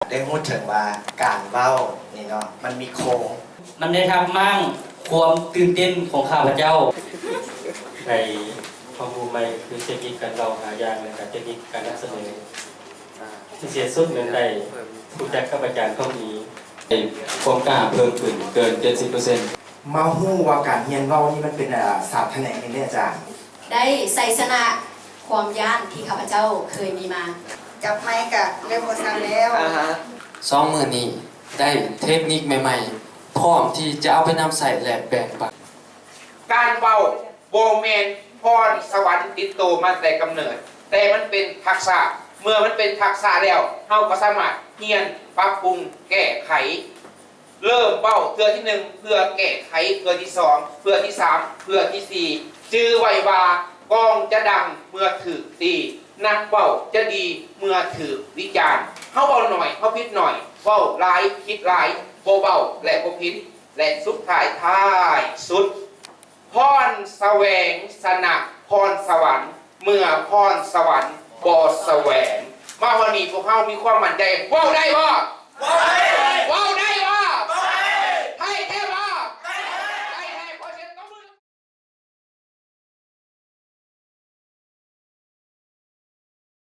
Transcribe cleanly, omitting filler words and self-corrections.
ได้พูดถึงว่าการเว้านี่เนาะมันมีโค้งมันได้ทำมั่งความตื่นเต้นของข้าพเจ้าในความรู้ใหม่คือเทคนิคการเล่าหาอย่างและเทคนิคการนำเสนอที่เสียสุดเหมือนใดผู้จัดกับอาจารย์เขามีความกล้าเพิ่มขึ้นเกิน 70% มาฮู้ว่าการเรียนเว้านี่มันเป็นศาสตร์แขนงนึงเนี่ยอาจารย์ ได้ใส่ชนะความย่านที่ข้าพเจ้าเคยมีมาจับไม้กับเริ่มโมซันแล้ว 2 มื้อนี้ได้เทคนิคใหม่ๆพร้อมที่จะเอาไปนำใส่และแบ่งปัน การเบาโบเมนพรสวรรค์ติดโตมาแต่กำเนิด แต่มันเป็นทักษะเมื่อมันเป็นทักษะแล้วเฮาก็สามารถเรียนปรับปรุงแก้ไข เริ่มเบ้าเพื่อที่1เพื่อแก้ไขเพื่อที่2เพื่อที่3เพื่อที่4จื้อไว้ว่ากองจะดังเมื่อถือตีนักเบ้าจะดีเมื่อถือวิจารณ์เฮาเบาหน่อยเฮาพิดหน่อยเบ้าหลายคิดหลายบ่เบาและบ่พิดและสุดท้ายสุดพรแสวงสนะพรสวรรค์เมื่อพรสวรรค์บ่แสวงมาวันนี้พวกเฮามีความมั่นใจเว้าได้บ่